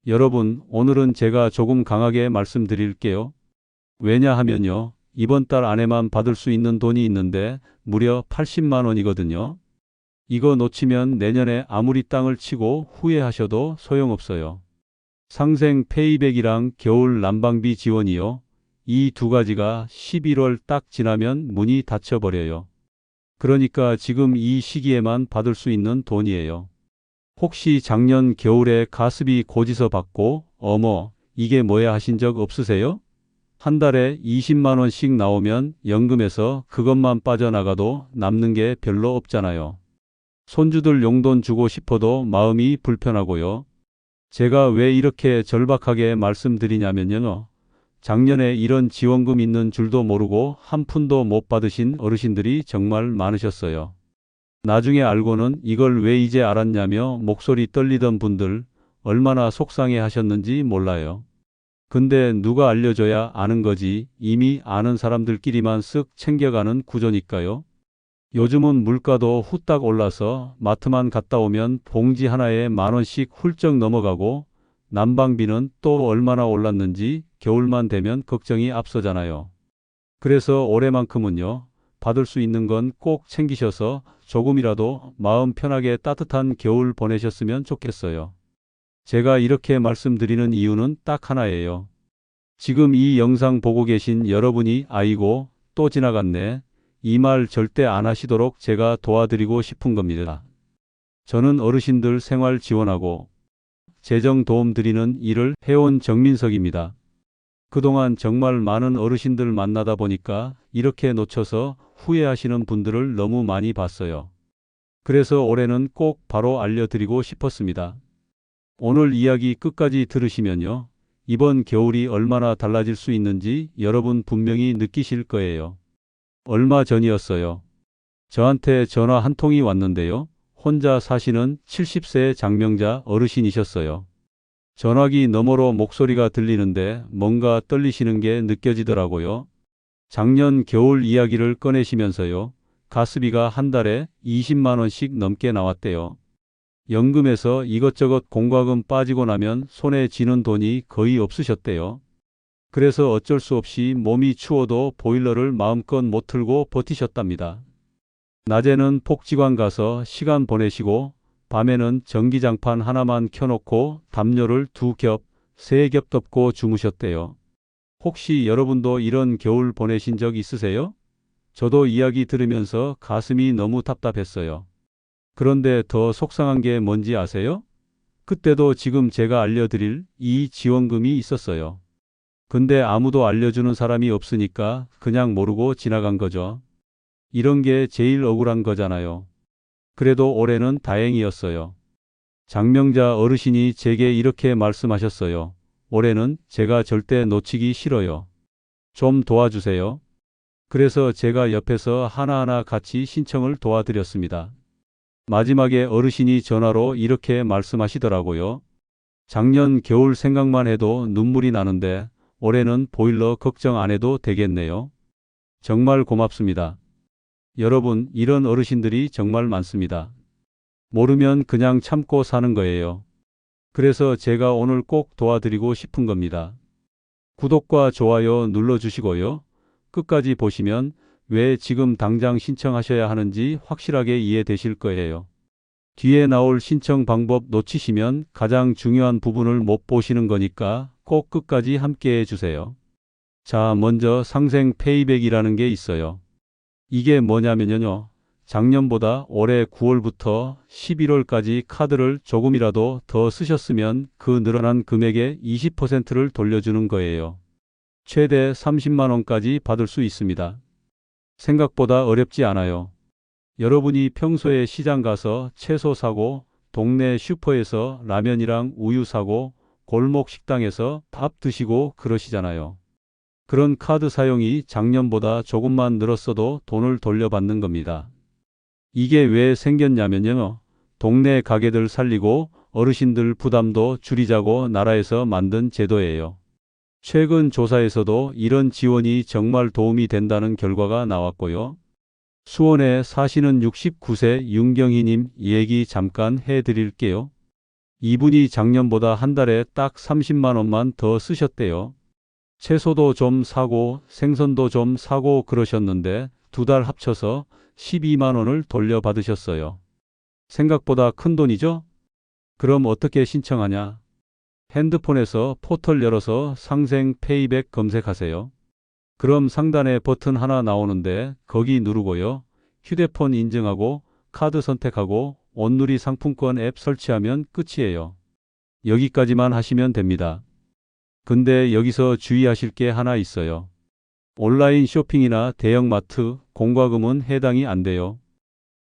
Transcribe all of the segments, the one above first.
여러분, 오늘은 제가 조금 강하게 말씀드릴게요. 왜냐하면요, 이번 달 안에만 받을 수 있는 돈이 있는데 무려 80만 원이거든요. 이거 놓치면 내년에 아무리 땅을 치고 후회하셔도 소용없어요. 상생 페이백이랑 겨울 난방비 지원이요. 이 두 가지가 11월 딱 지나면 문이 닫혀버려요. 그러니까 지금 이 시기에만 받을 수 있는 돈이에요. 혹시 작년 겨울에 가습기 고지서 받고 어머 이게 뭐야 하신 적 없으세요? 한 달에 20만 원씩 나오면 연금에서 그것만 빠져나가도 남는 게 별로 없잖아요. 손주들 용돈 주고 싶어도 마음이 불편하고요. 제가 왜 이렇게 절박하게 말씀드리냐면요. 작년에 이런 지원금 있는 줄도 모르고 한 푼도 못 받으신 어르신들이 정말 많으셨어요. 나중에 알고는 이걸 왜 이제 알았냐며 목소리 떨리던 분들 얼마나 속상해 하셨는지 몰라요. 근데 누가 알려줘야 아는 거지 이미 아는 사람들끼리만 쓱 챙겨가는 구조니까요. 요즘은 물가도 후딱 올라서 마트만 갔다 오면 봉지 하나에 10,000원씩 훌쩍 넘어가고 난방비는 또 얼마나 올랐는지 겨울만 되면 걱정이 앞서잖아요. 그래서 올해만큼은요, 받을 수 있는 건 꼭 챙기셔서 조금이라도 마음 편하게 따뜻한 겨울 보내셨으면 좋겠어요. 제가 이렇게 말씀드리는 이유는 딱 하나예요. 지금 이 영상 보고 계신 여러분이 아이고 또 지나갔네. 이 말 절대 안 하시도록 제가 도와드리고 싶은 겁니다. 저는 어르신들 생활 지원하고 재정 도움 드리는 일을 해온 정민석입니다. 그동안 정말 많은 어르신들 만나다 보니까 이렇게 놓쳐서 후회하시는 분들을 너무 많이 봤어요. 그래서 올해는 꼭 바로 알려드리고 싶었습니다. 오늘 이야기 끝까지 들으시면요. 이번 겨울이 얼마나 달라질 수 있는지 여러분 분명히 느끼실 거예요. 얼마 전이었어요. 저한테 전화 한 통이 왔는데요. 혼자 사시는 70세 장명자 어르신이셨어요. 전화기 너머로 목소리가 들리는데 뭔가 떨리시는 게 느껴지더라고요. 작년 겨울 이야기를 꺼내시면서요. 가스비가 한 달에 20만 원씩 넘게 나왔대요. 연금에서 이것저것 공과금 빠지고 나면 손에 쥐는 돈이 거의 없으셨대요. 그래서 어쩔 수 없이 몸이 추워도 보일러를 마음껏 못 틀고 버티셨답니다. 낮에는 복지관 가서 시간 보내시고 밤에는 전기장판 하나만 켜놓고 담요를 2겹, 3겹 덮고 주무셨대요. 혹시 여러분도 이런 겨울 보내신 적 있으세요? 저도 이야기 들으면서 가슴이 너무 답답했어요. 그런데 더 속상한 게 뭔지 아세요? 그때도 지금 제가 알려드릴 이 지원금이 있었어요. 근데 아무도 알려주는 사람이 없으니까 그냥 모르고 지나간 거죠. 이런 게 제일 억울한 거잖아요. 그래도 올해는 다행이었어요. 장명자 어르신이 제게 이렇게 말씀하셨어요. 올해는 제가 절대 놓치기 싫어요. 좀 도와주세요. 그래서 제가 옆에서 하나하나 같이 신청을 도와드렸습니다. 마지막에 어르신이 전화로 이렇게 말씀하시더라고요. 작년 겨울 생각만 해도 눈물이 나는데 올해는 보일러 걱정 안 해도 되겠네요. 정말 고맙습니다. 여러분, 이런 어르신들이 정말 많습니다. 모르면 그냥 참고 사는 거예요. 그래서 제가 오늘 꼭 도와드리고 싶은 겁니다. 구독과 좋아요 눌러주시고요. 끝까지 보시면 왜 지금 당장 신청하셔야 하는지 확실하게 이해되실 거예요. 뒤에 나올 신청 방법 놓치시면 가장 중요한 부분을 못 보시는 거니까 꼭 끝까지 함께 해주세요. 자, 먼저 상생 페이백이라는 게 있어요. 이게 뭐냐면요. 작년보다 올해 9월부터 11월까지 카드를 조금이라도 더 쓰셨으면 그 늘어난 금액의 20%를 돌려주는 거예요. 최대 30만 원까지 받을 수 있습니다. 생각보다 어렵지 않아요. 여러분이 평소에 시장 가서 채소 사고, 동네 슈퍼에서 라면이랑 우유 사고, 골목 식당에서 밥 드시고 그러시잖아요. 그런 카드 사용이 작년보다 조금만 늘었어도 돈을 돌려받는 겁니다. 이게 왜 생겼냐면요. 동네 가게들 살리고 어르신들 부담도 줄이자고 나라에서 만든 제도예요. 최근 조사에서도 이런 지원이 정말 도움이 된다는 결과가 나왔고요. 수원에 사시는 69세 윤경희님 얘기 잠깐 해드릴게요. 이분이 작년보다 한 달에 딱 30만 원만 더 쓰셨대요. 채소도 좀 사고 생선도 좀 사고 그러셨는데 두 달 합쳐서 12만 원을 돌려받으셨어요. 생각보다 큰 돈이죠? 그럼 어떻게 신청하냐? 핸드폰에서 포털 열어서 상생 페이백 검색하세요. 그럼 상단에 버튼 하나 나오는데 거기 누르고요. 휴대폰 인증하고 카드 선택하고 온누리 상품권 앱 설치하면 끝이에요. 여기까지만 하시면 됩니다. 근데 여기서 주의하실 게 하나 있어요. 온라인 쇼핑이나 대형마트, 공과금은 해당이 안 돼요.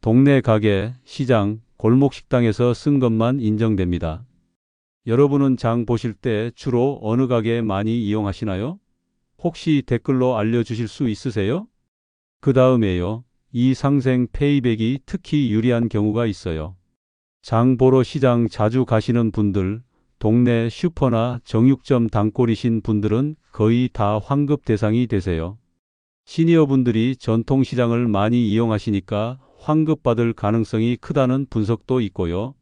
동네 가게, 시장, 골목 식당에서 쓴 것만 인정됩니다. 여러분은 장 보실 때 주로 어느 가게 많이 이용하시나요? 혹시 댓글로 알려주실 수 있으세요? 그 다음에요. 이 상생 페이백이 특히 유리한 경우가 있어요. 장 보러 시장 자주 가시는 분들, 동네 슈퍼나 정육점 단골이신 분들은 거의 다 환급 대상이 되세요. 시니어분들이 전통시장을 많이 이용하시니까 환급받을 가능성이 크다는 분석도 있고요.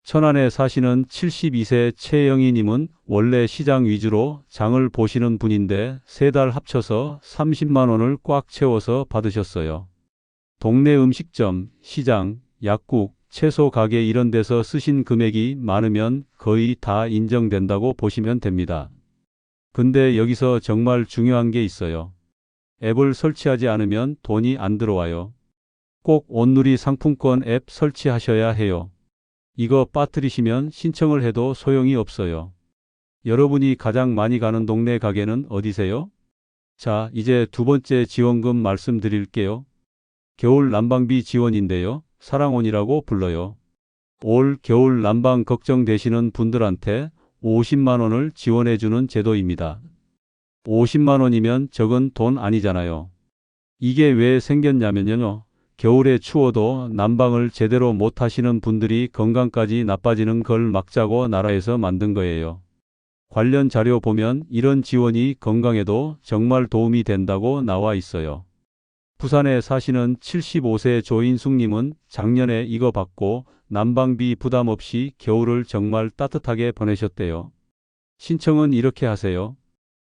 천안에 사시는 72세 최영희님은 원래 시장 위주로 장을 보시는 분인데 세 달 합쳐서 30만 원을 꽉 채워서 받으셨어요. 동네 음식점, 시장, 약국, 채소 가게 이런 데서 쓰신 금액이 많으면 거의 다 인정된다고 보시면 됩니다. 근데 여기서 정말 중요한 게 있어요. 앱을 설치하지 않으면 돈이 안 들어와요. 꼭 온누리 상품권 앱 설치하셔야 해요. 이거 빠뜨리시면 신청을 해도 소용이 없어요. 여러분이 가장 많이 가는 동네 가게는 어디세요? 자, 이제 두 번째 지원금 말씀드릴게요. 겨울 난방비 지원인데요. 사랑온이라고 불러요. 올 겨울 난방 걱정되시는 분들한테 50만 원을 지원해주는 제도입니다. 50만 원이면 적은 돈 아니잖아요. 이게 왜 생겼냐면요. 겨울에 추워도 난방을 제대로 못 하시는 분들이 건강까지 나빠지는 걸 막자고 나라에서 만든 거예요. 관련 자료 보면 이런 지원이 건강에도 정말 도움이 된다고 나와 있어요. 부산에 사시는 75세 조인숙님은 작년에 이거 받고 난방비 부담 없이 겨울을 정말 따뜻하게 보내셨대요. 신청은 이렇게 하세요.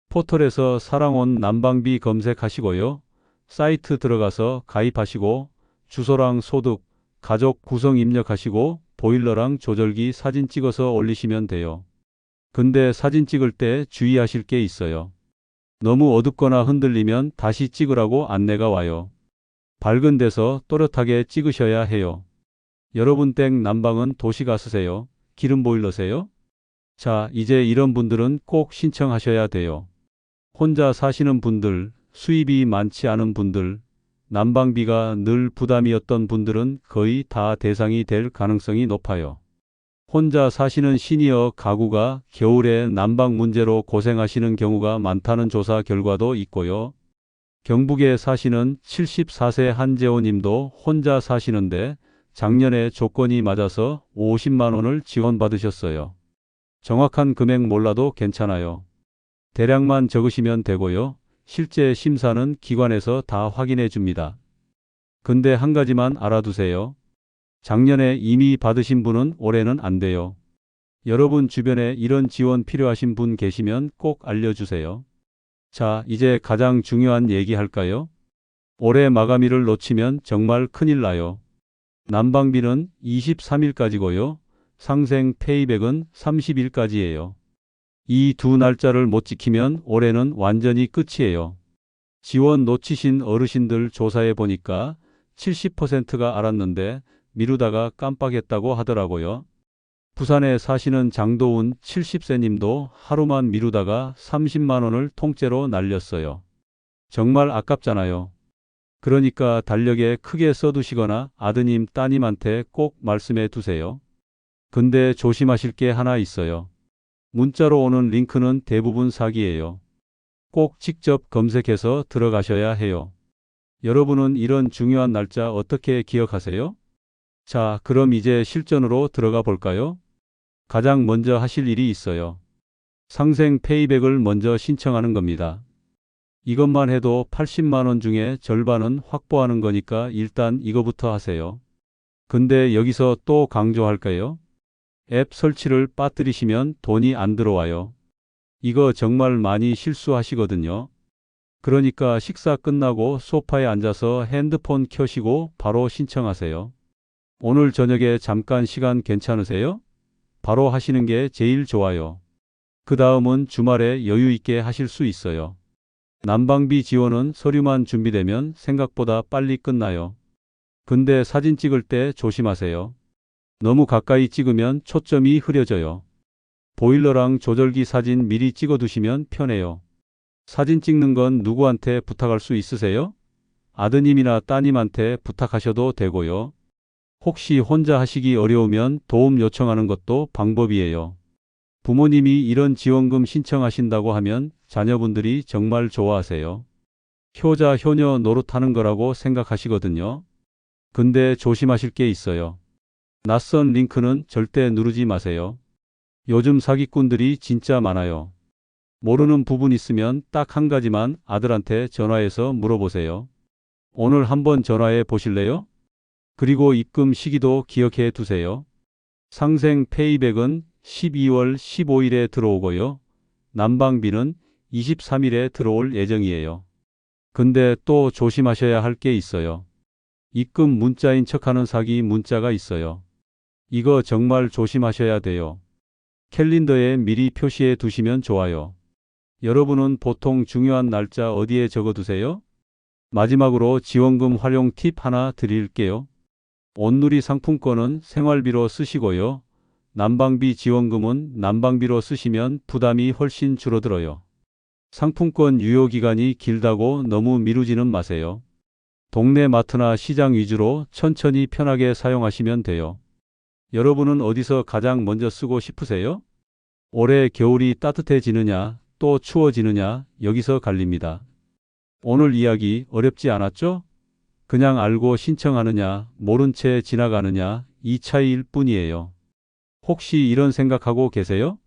포털에서 사랑온 난방비 검색하시고요. 사이트 들어가서 가입하시고 주소랑 소득, 가족 구성 입력하시고 보일러랑 조절기 사진 찍어서 올리시면 돼요. 근데 사진 찍을 때 주의하실 게 있어요. 너무 어둡거나 흔들리면 다시 찍으라고 안내가 와요. 밝은 데서 또렷하게 찍으셔야 해요. 여러분 댁 난방은 도시가스세요? 기름 보일러세요? 자, 이제 이런 분들은 꼭 신청하셔야 돼요. 혼자 사시는 분들, 수입이 많지 않은 분들, 난방비가 늘 부담이었던 분들은 거의 다 대상이 될 가능성이 높아요. 혼자 사시는 시니어 가구가 겨울에 난방 문제로 고생하시는 경우가 많다는 조사 결과도 있고요. 경북에 사시는 74세 한재호 님도 혼자 사시는데 작년에 조건이 맞아서 50만 원을 지원받으셨어요. 정확한 금액 몰라도 괜찮아요. 대략만 적으시면 되고요. 실제 심사는 기관에서 다 확인해 줍니다. 근데 한 가지만 알아두세요. 작년에 이미 받으신 분은 올해는 안 돼요. 여러분 주변에 이런 지원 필요하신 분 계시면 꼭 알려주세요. 자, 이제 가장 중요한 얘기 할까요? 올해 마감일을 놓치면 정말 큰일 나요. 난방비는 23일까지고요. 상생 페이백은 30일까지예요. 이 두 날짜를 못 지키면 올해는 완전히 끝이에요. 지원 놓치신 어르신들 조사해 보니까 70%가 알았는데 미루다가 깜빡했다고 하더라고요. 부산에 사시는 장도훈 70세 님도 하루만 미루다가 30만 원을 통째로 날렸어요. 정말 아깝잖아요. 그러니까 달력에 크게 써두시거나 아드님, 따님한테 꼭 말씀해 두세요. 근데 조심하실 게 하나 있어요. 문자로 오는 링크는 대부분 사기예요. 꼭 직접 검색해서 들어가셔야 해요. 여러분은 이런 중요한 날짜 어떻게 기억하세요? 자, 그럼 이제 실전으로 들어가 볼까요? 가장 먼저 하실 일이 있어요. 상생 페이백을 먼저 신청하는 겁니다. 이것만 해도 80만 원 중에 절반은 확보하는 거니까 일단 이거부터 하세요. 근데 여기서 또 강조할까요? 앱 설치를 빠뜨리시면 돈이 안 들어와요. 이거 정말 많이 실수하시거든요. 그러니까 식사 끝나고 소파에 앉아서 핸드폰 켜시고 바로 신청하세요. 오늘 저녁에 잠깐 시간 괜찮으세요? 바로 하시는 게 제일 좋아요. 그 다음은 주말에 여유 있게 하실 수 있어요. 난방비 지원은 서류만 준비되면 생각보다 빨리 끝나요. 근데 사진 찍을 때 조심하세요. 너무 가까이 찍으면 초점이 흐려져요. 보일러랑 조절기 사진 미리 찍어 두시면 편해요. 사진 찍는 건 누구한테 부탁할 수 있으세요? 아드님이나 따님한테 부탁하셔도 되고요. 혹시 혼자 하시기 어려우면 도움 요청하는 것도 방법이에요. 부모님이 이런 지원금 신청하신다고 하면 자녀분들이 정말 좋아하세요. 효자, 효녀 노릇하는 거라고 생각하시거든요. 근데 조심하실 게 있어요. 낯선 링크는 절대 누르지 마세요. 요즘 사기꾼들이 진짜 많아요. 모르는 부분 있으면 딱 한 가지만 아들한테 전화해서 물어보세요. 오늘 한번 전화해 보실래요? 그리고 입금 시기도 기억해 두세요. 상생 페이백은 12월 15일에 들어오고요. 난방비는 23일에 들어올 예정이에요. 근데 또 조심하셔야 할 게 있어요. 입금 문자인 척하는 사기 문자가 있어요. 이거 정말 조심하셔야 돼요. 캘린더에 미리 표시해 두시면 좋아요. 여러분은 보통 중요한 날짜 어디에 적어 두세요? 마지막으로 지원금 활용 팁 하나 드릴게요. 온누리 상품권은 생활비로 쓰시고요. 난방비 지원금은 난방비로 쓰시면 부담이 훨씬 줄어들어요. 상품권 유효기간이 길다고 너무 미루지는 마세요. 동네 마트나 시장 위주로 천천히 편하게 사용하시면 돼요. 여러분은 어디서 가장 먼저 쓰고 싶으세요? 올해 겨울이 따뜻해지느냐, 또 추워지느냐, 여기서 갈립니다. 오늘 이야기 어렵지 않았죠? 그냥 알고 신청하느냐, 모른 채 지나가느냐, 이 차이일 뿐이에요. 혹시 이런 생각하고 계세요?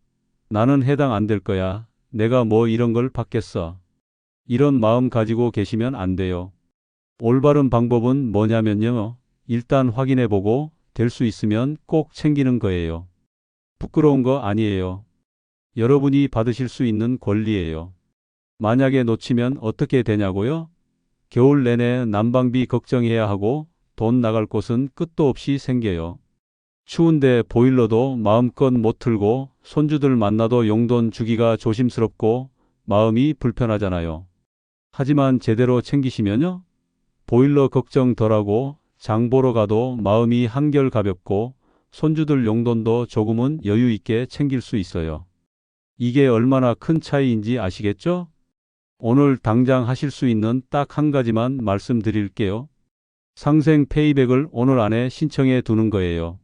나는 해당 안 될 거야. 내가 뭐 이런 걸 받겠어. 이런 마음 가지고 계시면 안 돼요. 올바른 방법은 뭐냐면요. 일단 확인해 보고 될 수 있으면 꼭 챙기는 거예요. 부끄러운 거 아니에요. 여러분이 받으실 수 있는 권리예요. 만약에 놓치면 어떻게 되냐고요? 겨울 내내 난방비 걱정해야 하고 돈 나갈 곳은 끝도 없이 생겨요. 추운데 보일러도 마음껏 못 틀고 손주들 만나도 용돈 주기가 조심스럽고 마음이 불편하잖아요. 하지만 제대로 챙기시면요. 보일러 걱정 덜하고 장 보러 가도 마음이 한결 가볍고 손주들 용돈도 조금은 여유 있게 챙길 수 있어요. 이게 얼마나 큰 차이인지 아시겠죠? 오늘 당장 하실 수 있는 딱 한 가지만 말씀드릴게요. 상생 페이백을 오늘 안에 신청해 두는 거예요.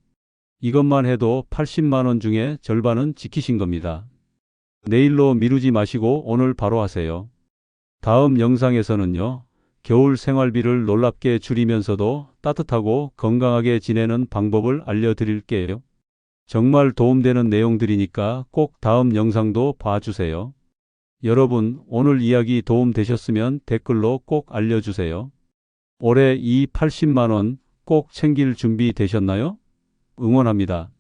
이것만 해도 80만 원 중에 절반은 지키신 겁니다. 내일로 미루지 마시고 오늘 바로 하세요. 다음 영상에서는요. 겨울 생활비를 놀랍게 줄이면서도 따뜻하고 건강하게 지내는 방법을 알려드릴게요. 정말 도움되는 내용들이니까 꼭 다음 영상도 봐주세요. 여러분, 오늘 이야기 도움되셨으면 댓글로 꼭 알려주세요. 올해 이 80만 원 꼭 챙길 준비 되셨나요? 응원합니다.